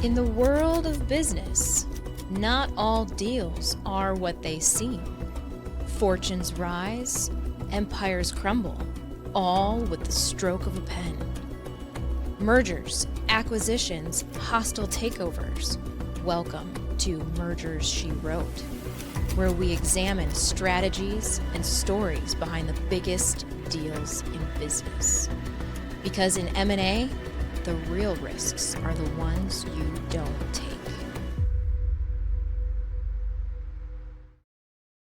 In the world of business, not all deals are what they seem. Fortunes rise, empires crumble, all with the stroke of a pen. Mergers, acquisitions, hostile takeovers. Welcome to Mergers She Wrote, where we examine strategies and stories behind the biggest deals in business. Because in M&A, the real risks are the ones you don't take.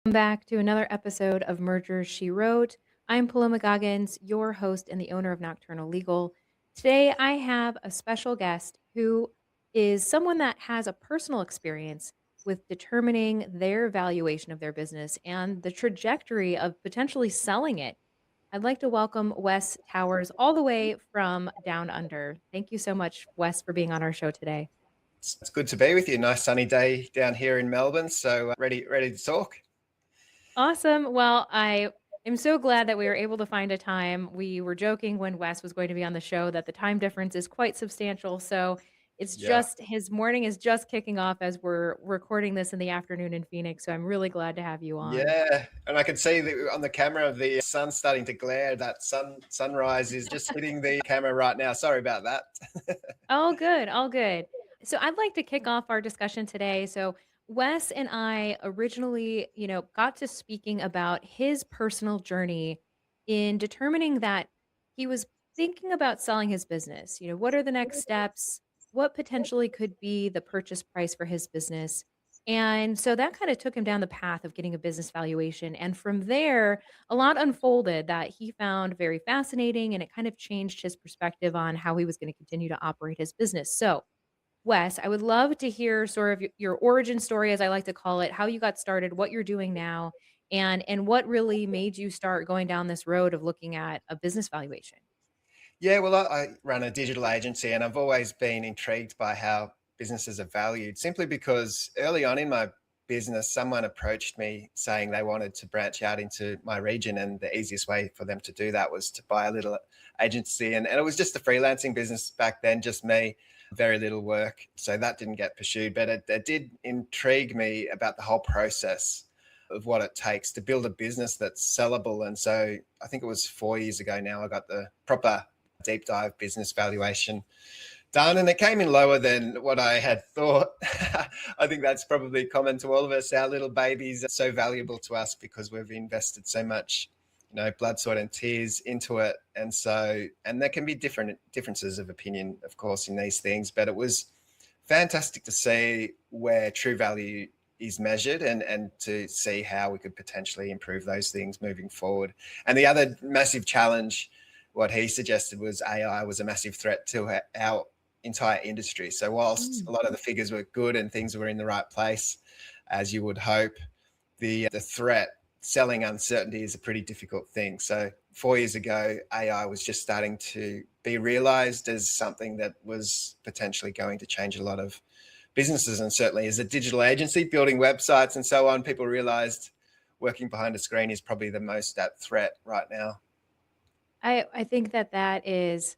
Welcome back to another episode of Mergers She Wrote. I'm Paloma Goggins, your host and the owner of Nocturnal Legal. Today, I have a special guest who is someone that has a personal experience with determining their valuation of their business and the trajectory of potentially selling it. I'd like to welcome Wes Towers all the way from down under. Thank you so much, Wes, for being on our show today. It's good to be with you. Nice sunny day down here in Melbourne. So ready to talk. Awesome. Well, I am so glad that we were able to find a time. We were joking when Wes was going to be on the show that the time difference is quite substantial. So it's just his morning is just kicking off as we're recording this in the afternoon in Phoenix. So I'm really glad to have you on. Yeah, and I can see that on the camera the sun starting to glare. That sunrise is just hitting the camera right now. Sorry about that. All good, all good. So I'd like to kick off our discussion today. So Wes and I originally, got to speaking about his personal journey in determining that he was thinking about selling his business. What are the next steps? What potentially could be the purchase price for his business? And so that kind of took him down the path of getting a business valuation. And from there, a lot unfolded that he found very fascinating, and it kind of changed his perspective on how he was going to continue to operate his business. So Wes, I would love to hear sort of your origin story, as I like to call it, how you got started, what you're doing now, and what really made you start going down this road of looking at a business valuation. Yeah, well, I run a digital agency, and I've always been intrigued by how businesses are valued, simply because early on in my business, someone approached me saying they wanted to branch out into my region, and the easiest way for them to do that was to buy a little agency. And it was just a freelancing business back then, just me, very little work. So that didn't get pursued, but it did intrigue me about the whole process of what it takes to build a business that's sellable. And so I think it was 4 years ago now, I got the proper deep dive business valuation done, and it came in lower than what I had thought. I think that's probably common to all of us. Our little babies are so valuable to us because we've invested so much, blood, sweat, and tears into it. And there can be differences of opinion, of course, in these things, but it was fantastic to see where true value is measured and to see how we could potentially improve those things moving forward. And the other massive challenge, what he suggested, was AI was a massive threat to our entire industry. So whilst a lot of the figures were good and things were in the right place, as you would hope, the threat, selling uncertainty, is a pretty difficult thing. So 4 years ago, AI was just starting to be realized as something that was potentially going to change a lot of businesses. And certainly as a digital agency building websites and so on, people realized working behind a screen is probably the most at threat right now. I think that is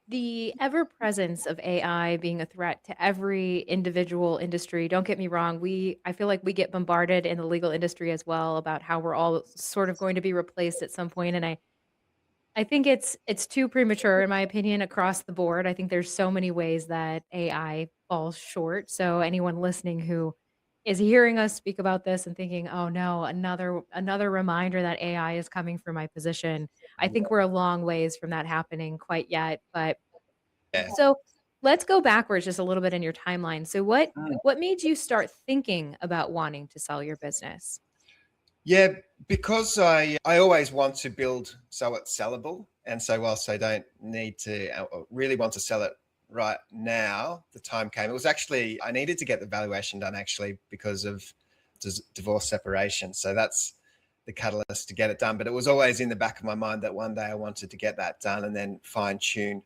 the ever presence of AI being a threat to every individual industry. Don't get me wrong. I feel like we get bombarded in the legal industry as well about how we're all sort of going to be replaced at some point. And I think it's too premature, in my opinion, across the board. I think there's so many ways that AI falls short. So anyone listening who is hearing us speak about this and thinking, oh no, another reminder that AI is coming for my position, I think we're a long ways from that happening quite yet. But so let's go backwards just a little bit in your timeline. So what made you start thinking about wanting to sell your business? Yeah, because I always want to build so it's sellable. And so whilst I don't need to really want to sell it right now, the time came. It was actually, I needed to get the valuation done actually because of divorce separation. So that's the catalyst to get it done. But it was always in the back of my mind that one day I wanted to get that done and then fine tune,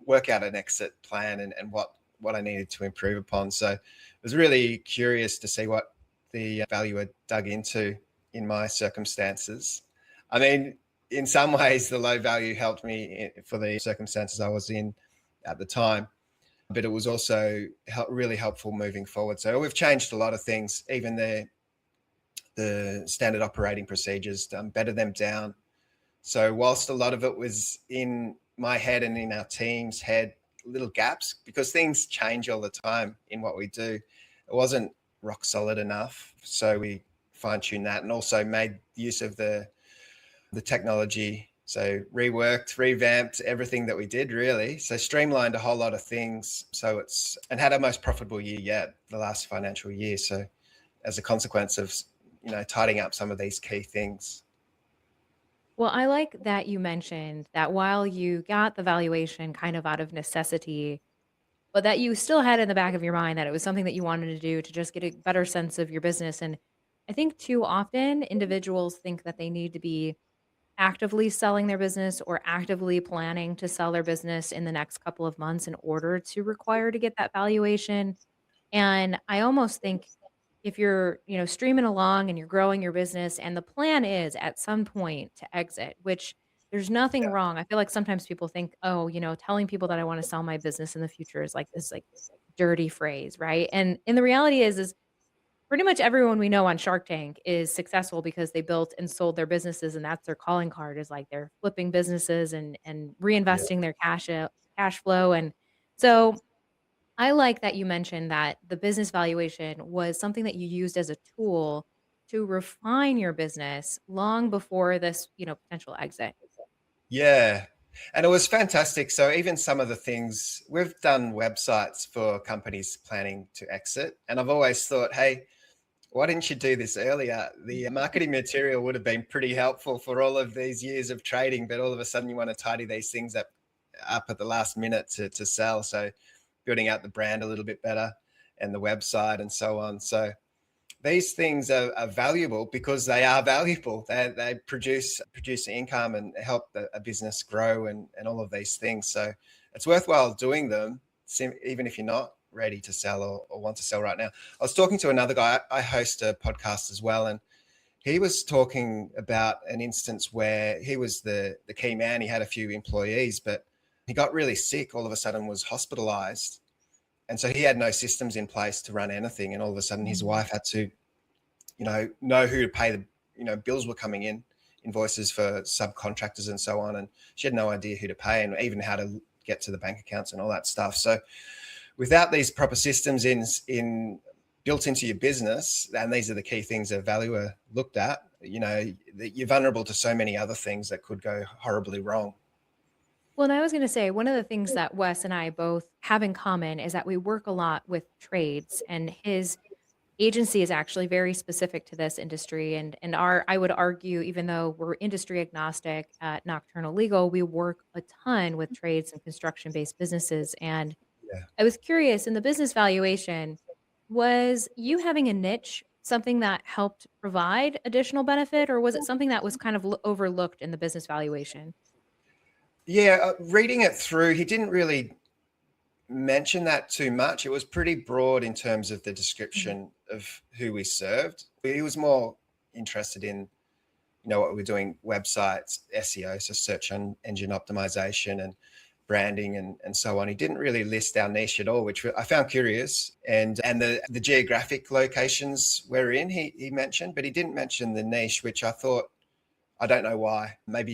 work out an exit plan and what I needed to improve upon. So I was really curious to see what the valuer dug into in my circumstances. I mean, in some ways, the low value helped me for the circumstances I was in at the time. but it was also really helpful moving forward. So we've changed a lot of things, even the standard operating procedures, better them down. So whilst a lot of it was in my head and in our team's head, little gaps, because things change all the time in what we do, it wasn't rock solid enough. So we fine-tuned that and also made use of the technology. So reworked, revamped everything that we did, really. So streamlined a whole lot of things. So and had our most profitable year yet, the last financial year. So as a consequence of, tidying up some of these key things. Well, I like that you mentioned that while you got the valuation kind of out of necessity, but that you still had in the back of your mind that it was something that you wanted to do to just get a better sense of your business. And I think too often individuals think that they need to be actively selling their business or actively planning to sell their business in the next couple of months in order to require to get that valuation. And I almost think if you're, streaming along and you're growing your business and the plan is at some point to exit, which there's nothing wrong. I feel like sometimes people think, oh, telling people that I want to sell my business in the future is like this like dirty phrase, right? And the reality is pretty much everyone we know on Shark Tank is successful because they built and sold their businesses and that's their calling card is like they're flipping businesses and Yeah. reinvesting their cash flow. And so I like that you mentioned that the business valuation was something that you used as a tool to refine your business long before this, potential exit. Yeah. And it was fantastic. So even some of the things we've done websites for companies planning to exit. And I've always thought, hey, why didn't you do this earlier? The marketing material would have been pretty helpful for all of these years of trading, but all of a sudden you want to tidy these things up at the last minute to sell. So building out the brand a little bit better and the website and so on. So these things are valuable because they are valuable. They produce income and help a business grow and all of these things. So it's worthwhile doing them, even if you're not ready to sell or want to sell right now. I was talking to another guy. I host a podcast as well, and he was talking about an instance where he was the key man. He had a few employees, but he got really sick all of a sudden, was hospitalized. And so he had no systems in place to run anything. And all of a sudden his wife had to, know who to pay bills were coming in, invoices for subcontractors and so on. And she had no idea who to pay and even how to get to the bank accounts and all that stuff. So without these proper systems in built into your business, and these are the key things a valuer looked at, you're vulnerable to so many other things that could go horribly wrong. Well, and I was going to say, one of the things that Wes and I both have in common is that we work a lot with trades, and his agency is actually very specific to this industry. And I would argue, even though we're industry agnostic at Nocturnal Legal, we work a ton with trades and construction based businesses. And Yeah. I was curious in the business valuation, was you having a niche something that helped provide additional benefit, or was it something that was kind of overlooked in the business valuation? Yeah, reading it through, he didn't really mention that too much. It was pretty broad in terms of the Mhm. description of who we served. He was more interested in, what we're doing, websites, SEO, so search engine optimization and branding and so on. He didn't really list our niche at all, which I found curious. And the geographic locations we're in, he mentioned, but he didn't mention the niche, which I thought, I don't know why. Maybe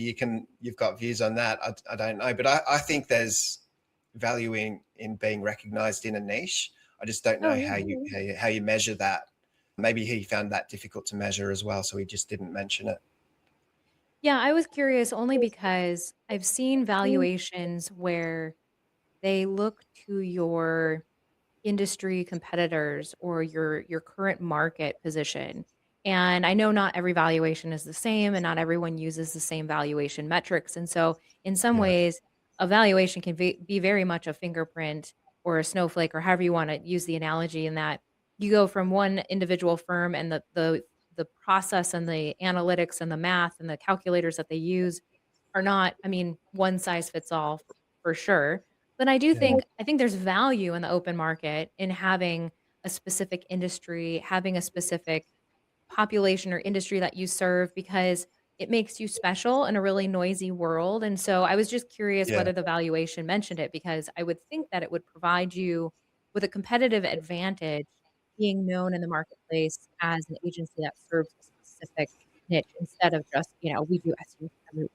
you've got views on that. I don't know, but I think there's value in being recognized in a niche. I just don't Oh, know yeah. how you measure that. Maybe he found that difficult to measure as well, so he just didn't mention it. Yeah, I was curious only because I've seen valuations where they look to your industry competitors or your current market position. And I know not every valuation is the same and not everyone uses the same valuation metrics. And so in some Yeah, ways, a valuation can be very much a fingerprint or a snowflake or however you want to use the analogy in that you go from one individual firm and the process and the analytics and the math and the calculators that they use are not, I mean, one size fits all for sure. But yeah, I think there's value in the open market in having a specific industry, having a specific population or industry that you serve because it makes you special in a really noisy world. And so I was just curious Yeah. whether the valuation mentioned it because I would think that it would provide you with a competitive advantage being known in the marketplace as an agency that serves a specific niche instead of just, we do SEO for everyone.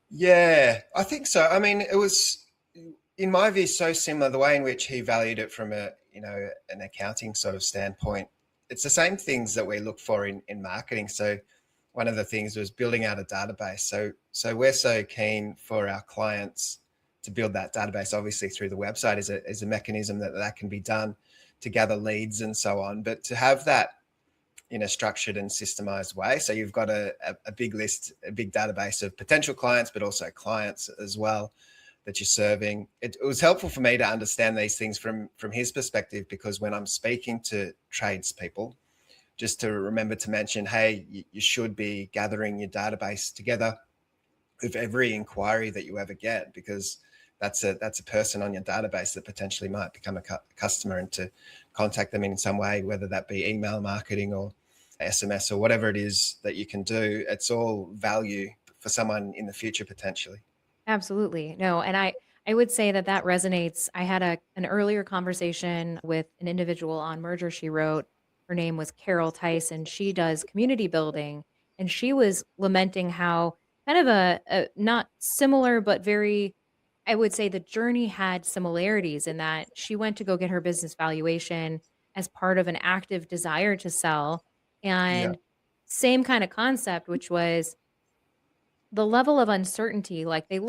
Yeah, I think so. I mean, it was, in my view, so similar the way in which he valued it from a, an accounting sort of standpoint. It's the same things that we look for in marketing. So one of the things was building out a database. So we're so keen for our clients to build that database, obviously through the website is a mechanism that can be done to gather leads and so on. But to have that in a structured and systemized way. So you've got a big list, a big database of potential clients, but also clients as well that you're serving. It was helpful for me to understand these things from his perspective, because when I'm speaking to tradespeople, just to remember to mention, hey, you should be gathering your database together of every inquiry that you ever get, because that's a person on your database that potentially might become a customer, and to contact them in some way, whether that be email marketing or SMS or whatever it is that you can do. It's all value for someone in the future potentially. Absolutely. No, and I would say that that resonates. I had an earlier conversation with an individual on Merger She Wrote. Her name was Carol Tice, and she does community building. And she was lamenting how kind of a not similar, but very, I would say the journey had similarities in that she went to go get her business valuation as part of an active desire to sell. Yeah. And same kind of concept, which was the level of uncertainty, like, they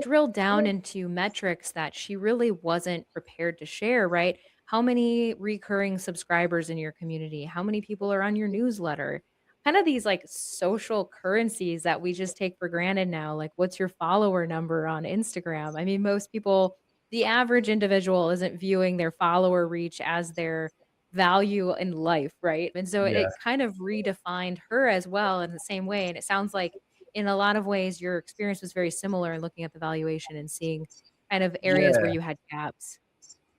drilled down into metrics that she really wasn't prepared to share, right? How many recurring subscribers in your community? How many people are on your newsletter? Kind of these, like, social currencies that we just take for granted now, like, what's your follower number on Instagram? I mean, most people the average individual isn't viewing their follower reach as their value in life, right? And so Yeah. it kind of redefined her as well in the same way, and it sounds like in a lot of ways, your experience was very similar in looking at the valuation and seeing kind of areas where Yeah. you had gaps.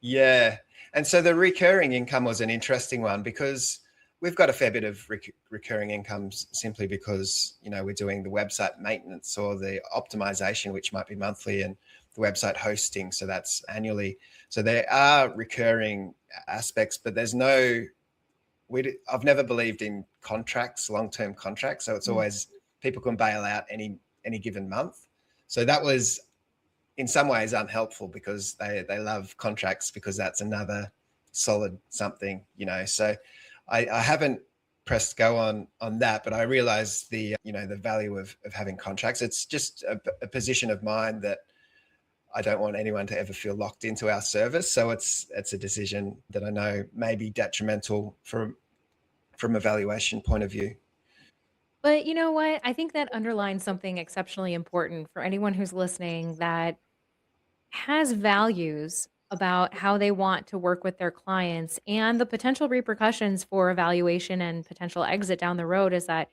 Yeah. And so the recurring income was an interesting one, because we've got a fair bit of recurring incomes simply because, we're doing the website maintenance or the optimization, which might be monthly, and the website hosting. So that's annually. So there are recurring aspects, but there's no, I've never believed in contracts, long-term contracts. So it's Mm. always people can bail out any given month. So that was in some ways unhelpful, because they love contracts because that's another solid something, So I haven't pressed go on that, but I realize the value of having contracts. It's just a position of mine that I don't want anyone to ever feel locked into our service. So it's a decision that I know may be detrimental from a valuation point of view. But you know what? I think that underlines something exceptionally important for anyone who's listening that has values about how they want to work with their clients and the potential repercussions for evaluation and potential exit down the road is that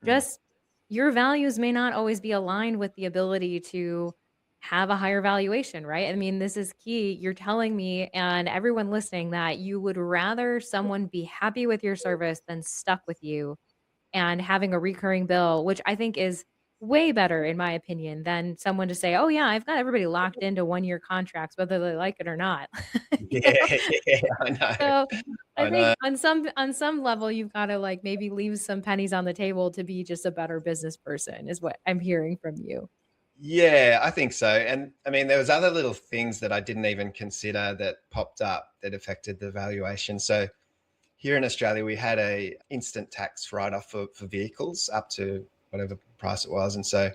Mm. just your values may not always be aligned with the ability to have a higher valuation, right? I mean, this is key. You're telling me and everyone listening that you would rather someone be happy with your service than stuck with you and having a recurring bill, which I think is way better in my opinion than someone to say, "Oh yeah, I've got everybody locked into 1-year contracts whether they like it or not." You know? Yeah, yeah, I know. So, I I think know. on some level, you've gotta, like, maybe leave some pennies on the table to be just a better business person is what I'm hearing from you. Yeah, I think so. And I mean, there was other little things that I didn't even consider that popped up that affected the valuation. So here in Australia, we had a instant tax write-off for vehicles up to whatever price it was. And so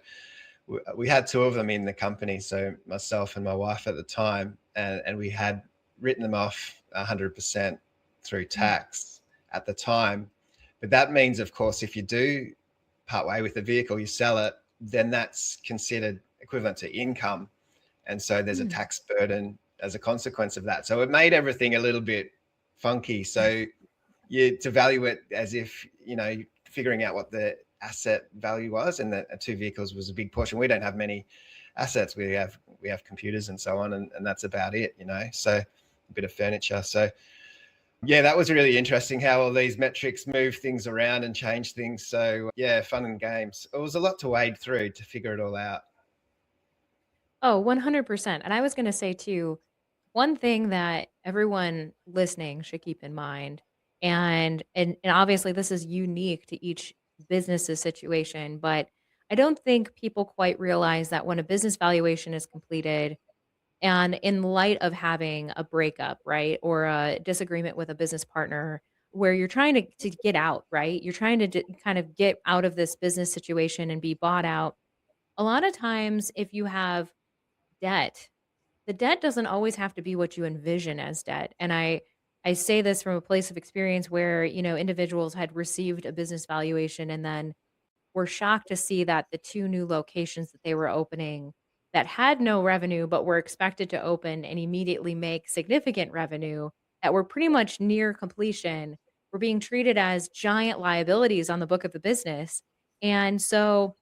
we had two of them in the company. So myself and my wife at the time, and we had written them off 100% through Mm. tax at the time. But that means, of course, if you do part way with the vehicle, you sell it, then that's considered equivalent to income. And so there's a Mm. tax burden as a consequence of that. So it made everything a little bit funky. So you to value it as if, figuring out what the asset value was, and that two vehicles was a big portion. We don't have many assets. We have computers and so on, and that's about it, So a bit of furniture. So Yeah, that was really interesting how all these metrics move things around and change things. So yeah, fun and games. It was a lot to wade through to figure it all out. Oh, 100%. And I was going to say too, one thing that everyone listening should keep in mind, and obviously this is unique to each business's situation, but I don't think people quite realize that when a business valuation is completed, and in light of having a breakup, right, or a disagreement with a business partner where you're trying to get out, right? You're trying to kind of get out of this business situation and be bought out. A lot of times, if you have debt, the debt doesn't always have to be what you envision as debt. And I say this from a place of experience where, individuals had received a business valuation and then were shocked to see that the 2 new locations that they were opening that had no revenue, but were expected to open and immediately make significant revenue, that were pretty much near completion, were being treated as giant liabilities on the book of the business. And so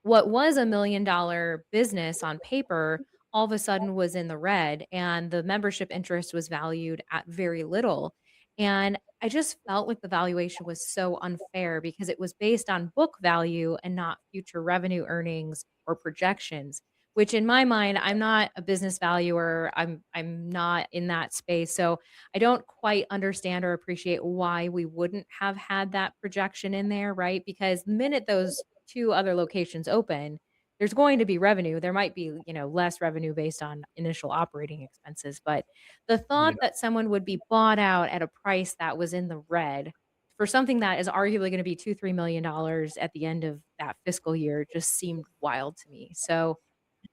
what was a $1,000,000 business on paper all of a sudden was in the red, and the membership interest was valued at very little. And I just felt like the valuation was so unfair because it was based on book value and not future revenue earnings or projections, which in my mind, I'm not a business valuer. I'm not in that space. So I don't quite understand or appreciate why we wouldn't have had that projection in there, right? Because the minute those 2 other locations open, there's going to be revenue. There might be, less revenue based on initial operating expenses, but the Yeah. thought that someone would be bought out at a price that was in the red for something that is arguably gonna be 2, $3 million at the end of that fiscal year just seemed wild to me. So,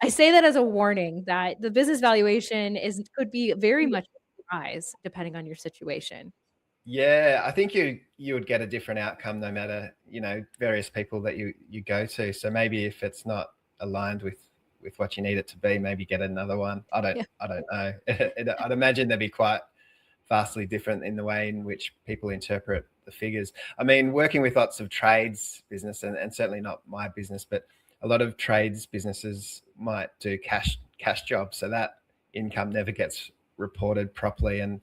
I say that as a warning that the business valuation is could be very much a surprise depending on your situation. Yeah, I think you would get a different outcome no matter, various people that you go to. So maybe if it's not aligned with what you need it to be, maybe get another one. Yeah. I don't know. I'd imagine they'd be quite vastly different in the way in which people interpret the figures. I mean, working with lots of trades business and certainly not my business, but a lot of trades businesses might do cash jobs. So that income never gets reported properly, and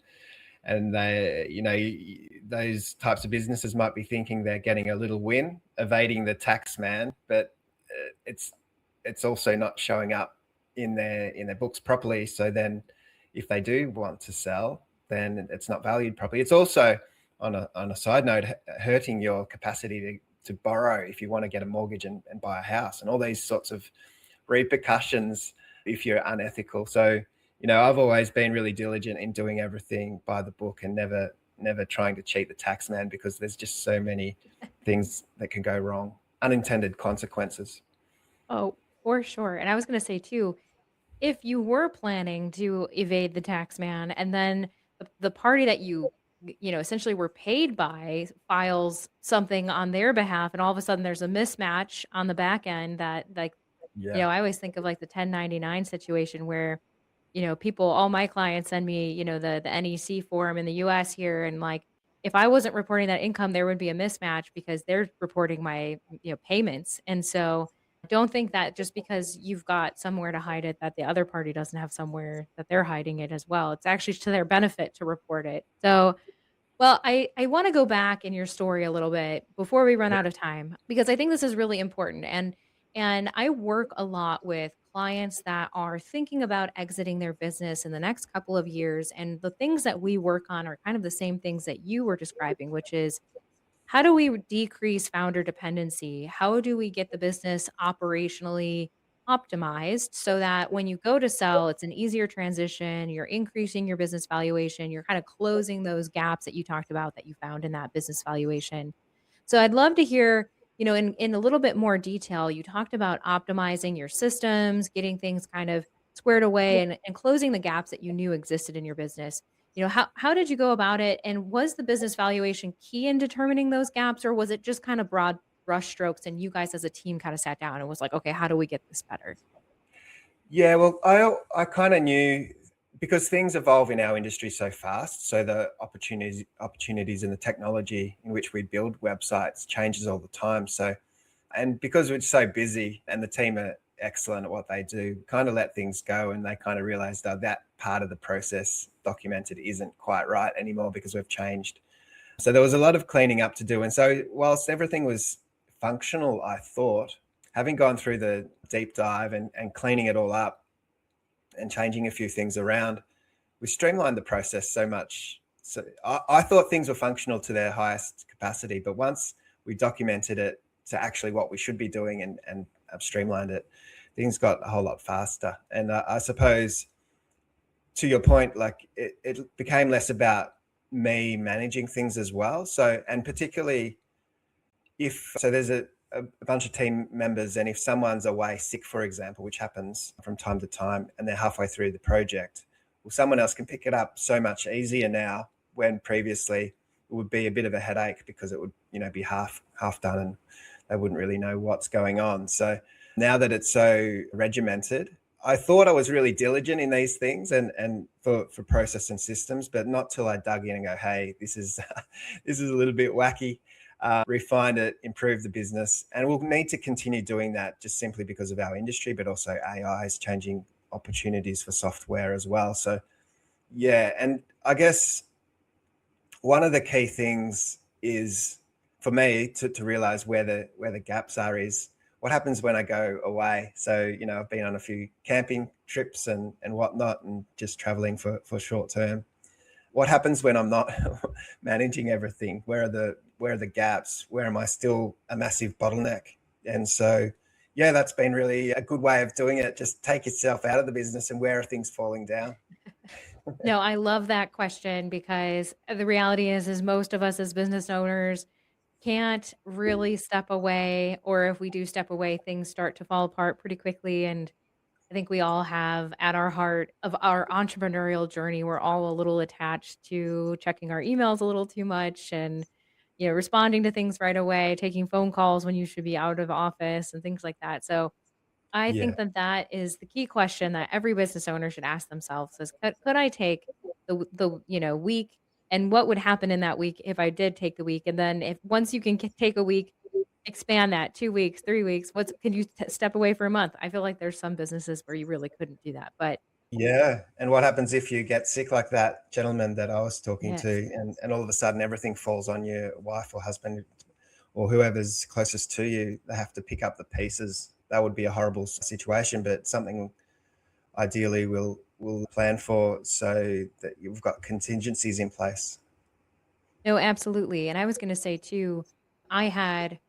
they, those types of businesses might be thinking they're getting a little win, evading the tax man, but it's also not showing up in their books properly. So then, if they do want to sell, then it's not valued properly. It's also, on a side note, hurting your capacity to borrow if you want to get a mortgage and buy a house, and all these sorts of repercussions if you're unethical. So I've always been really diligent in doing everything by the book and never trying to cheat the tax man, because there's just so many things that can go wrong, unintended consequences. Oh, for sure. And I was gonna say too, if you were planning to evade the tax man and then the party that essentially were paid by files something on their behalf and all of a sudden there's a mismatch on the back end that like, Yeah. I always think of like the 1099 situation where, people, all my clients send me, the NEC form in the US here. And like, if I wasn't reporting that income, there would be a mismatch because they're reporting my, payments. And so don't think that just because you've got somewhere to hide it, that the other party doesn't have somewhere that they're hiding it as well. It's actually to their benefit to report it. So, well, I want to go back in your story a little bit before we run Yeah. out of time because I think this is really important. And I work a lot with clients that are thinking about exiting their business in the next couple of years, and the things that we work on are kind of the same things that you were describing, which is how do we decrease founder dependency? How do we get the business operationally optimized so that when you go to sell, it's an easier transition, you're increasing your business valuation, you're kind of closing those gaps that you talked about that you found in that business valuation. So I'd love to hear, in a little bit more detail, you talked about optimizing your systems, getting things kind of squared away and closing the gaps that you knew existed in your business. How did you go about it? And was the business valuation key in determining those gaps, or was it just kind of broad brush strokes and you guys as a team kind of sat down and was like, okay, how do we get this better? Yeah, well, I kind of knew, because things evolve in our industry so fast. So the opportunities and the technology in which we build websites changes all the time. So, and because we're so busy and the team are excellent at what they do kind of let things go, and they kind of realized that part of the process documented isn't quite right anymore because we've changed. So there was a lot of cleaning up to do. And so whilst everything was functional, I thought, having gone through the deep dive and cleaning it all up and changing a few things around, we streamlined the process so much. So I thought things were functional to their highest capacity, but once we documented it to actually what we should be doing and streamlined it, things got a whole lot faster. And I suppose, to your point, like it became less about me managing things as well. So, and particularly if, so there's a bunch of team members, and if someone's away sick, for example, which happens from time to time, and they're halfway through the project, well, someone else can pick it up so much easier now, when previously it would be a bit of a headache because it would, be half done and they wouldn't really know what's going on. So now that it's so regimented, I thought I was really diligent in these things and for process and systems, but not till I dug in and go, hey, this is this is a little bit wacky. Refine it, improve the business, and we'll need to continue doing that just simply because of our industry, but also AI is changing opportunities for software as well. So yeah, and I guess one of the key things is for me to realize where the gaps are is what happens when I go away. So, I've been on a few camping trips and whatnot, and just traveling for short term. What happens when I'm not managing everything? Where are the gaps? Where am I still a massive bottleneck? And so, yeah, that's been really a good way of doing it. Just take yourself out of the business, and where are things falling down? No, I love that question because the reality is most of us as business owners can't really step away, or if we do step away, things start to fall apart pretty quickly. And I think we all have at our heart of our entrepreneurial journey, we're all a little attached to checking our emails a little too much and responding to things right away, taking phone calls when you should be out of office and things like that. So I Yeah, think that that is the key question that every business owner should ask themselves is could I take the week, and what would happen in that week if I did take the week? And then if once you can take a week, expand that 2 weeks, 3 weeks, what's can you step away for a month? I feel like there's some businesses where you really couldn't do that. But yeah. And what happens if you get sick, like that gentleman that I was talking to, yes. and all of a sudden everything falls on your wife or husband or whoever's closest to you? They have to pick up the pieces. That would be a horrible situation, but something ideally we'll plan for, so that you've got contingencies in place. No, absolutely. And I was going to say too, I had,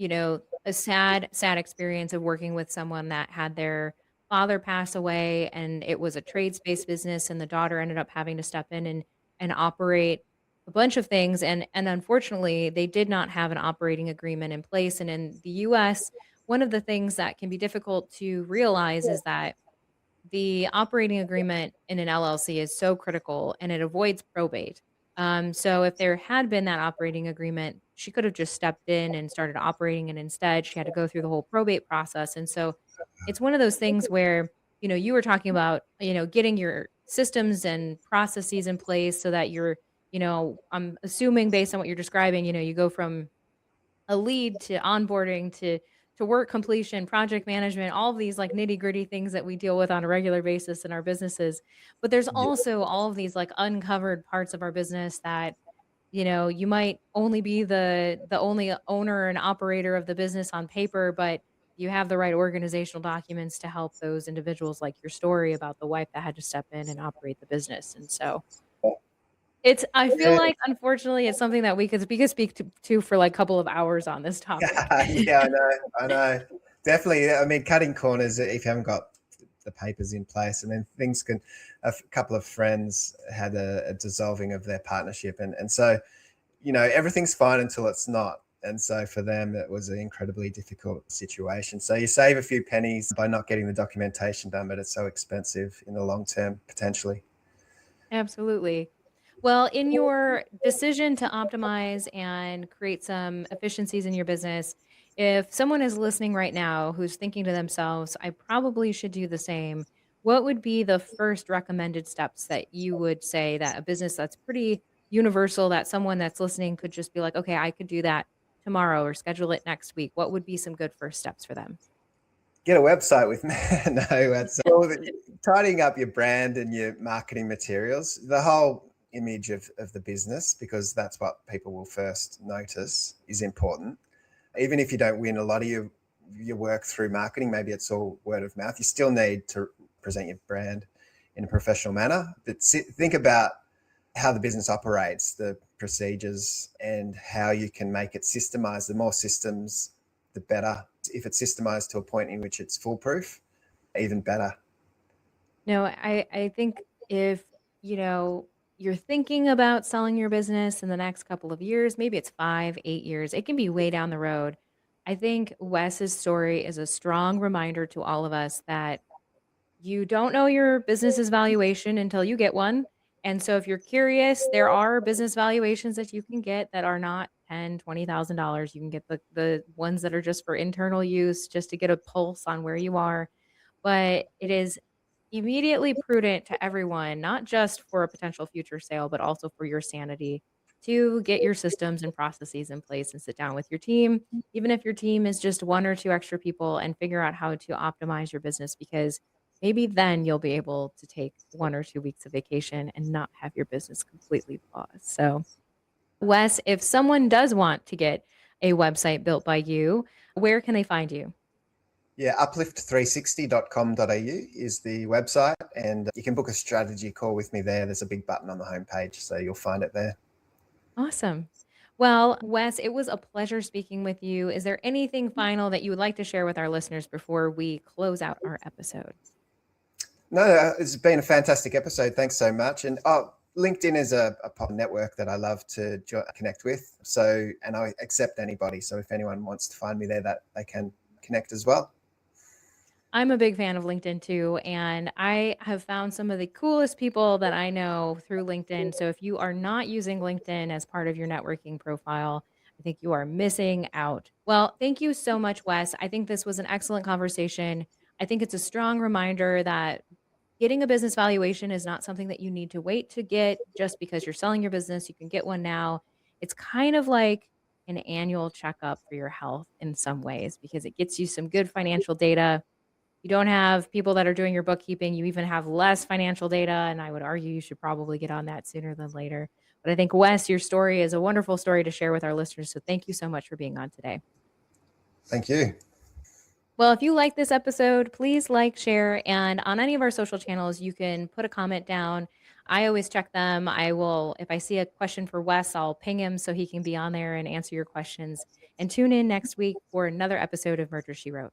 a sad experience of working with someone that had their father pass away, and it was a trades-based business, and the daughter ended up having to step in and operate a bunch of things. And unfortunately, they did not have an operating agreement in place. And in the US, one of the things that can be difficult to realize is that the operating agreement in an LLC is so critical and it avoids probate. So if there had been that operating agreement, she could have just stepped in and started operating, and instead she had to go through the whole probate process. And so it's one of those things where, you were talking about, getting your systems and processes in place so that I'm assuming based on what you're describing, you go from a lead to onboarding to work completion, project management, all of these like nitty-gritty things that we deal with on a regular basis in our businesses. But there's Yeah, also all of these like uncovered parts of our business that, you might only be the only owner and operator of the business on paper, but you have the right organizational documents to help those individuals, like your story about the wife that had to step in and operate the business. And so I feel yeah, like, unfortunately, it's something that we could speak to for, like, couple of hours on this topic. yeah. I know. Definitely. I mean, cutting corners if you haven't got the papers in place, and then things can. Couple of friends had a dissolving of their partnership, and so everything's fine until it's not. And so for them, it was an incredibly difficult situation. So you save a few pennies by not getting the documentation done, but it's so expensive in the long term, potentially. Absolutely. Well, in your decision to optimize and create some efficiencies in your business, if someone is listening right now who's thinking to themselves, "I probably should do the same," what would be the first recommended steps that you would say that a business that's pretty universal, that someone that's listening could just be like, "Okay, I could do that tomorrow or schedule it next week." What would be some good first steps for them? Get a website with me. No, that's well, tidying up your brand and your marketing materials, the whole image of the business, because that's what people will first notice, is important. Even if you don't win a lot of your work through marketing, maybe it's all word of mouth, you still need to present your brand in a professional manner. But think about how the business operates, the procedures, and how you can make it systemized. The more systems, the better. If it's systemized to a point in which it's foolproof, even better. No, I think if, you know, you're thinking about selling your business in the next couple of years, maybe it's 5, 8 years, it can be way down the road. I think Wes's story is a strong reminder to all of us that you don't know your business's valuation until you get one. And so if you're curious, there are business valuations that you can get that are not $10, $20,000. You can get the ones that are just for internal use, just to get a pulse on where you are. But it is immediately prudent to everyone, not just for a potential future sale, but also for your sanity, to get your systems and processes in place and sit down with your team, even if your team is just 1 or 2 extra people, and figure out how to optimize your business, because maybe then you'll be able to take 1 or 2 weeks of vacation and not have your business completely paused. So, Wes, if someone does want to get a website built by you, where can they find you? Yeah, uplift360.com.au is the website, and you can book a strategy call with me there. There's a big button on the homepage, so you'll find it there. Awesome. Well, Wes, it was a pleasure speaking with you. Is there anything final that you would like to share with our listeners before we close out our episode? No, it's been a fantastic episode. Thanks so much. And LinkedIn is a network that I love to connect with. So, and I accept anybody. So if anyone wants to find me there, that they can connect as well. I'm a big fan of LinkedIn too, and I have found some of the coolest people that I know through LinkedIn. So if you are not using LinkedIn as part of your networking profile, I think you are missing out. Well, thank you so much, Wes. I think this was an excellent conversation. I think it's a strong reminder that getting a business valuation is not something that you need to wait to get just because you're selling your business. You can get one now. It's kind of like an annual checkup for your health in some ways, because it gets you some good financial data. You don't have people that are doing your bookkeeping. You even have less financial data. And I would argue you should probably get on that sooner than later. But I think, Wes, your story is a wonderful story to share with our listeners. So thank you so much for being on today. Thank you. Well, if you like this episode, please like, share, and on any of our social channels, you can put a comment down. I always check them. I will, if I see a question for Wes, I'll ping him so he can be on there and answer your questions. And tune in next week for another episode of Murder, She Wrote.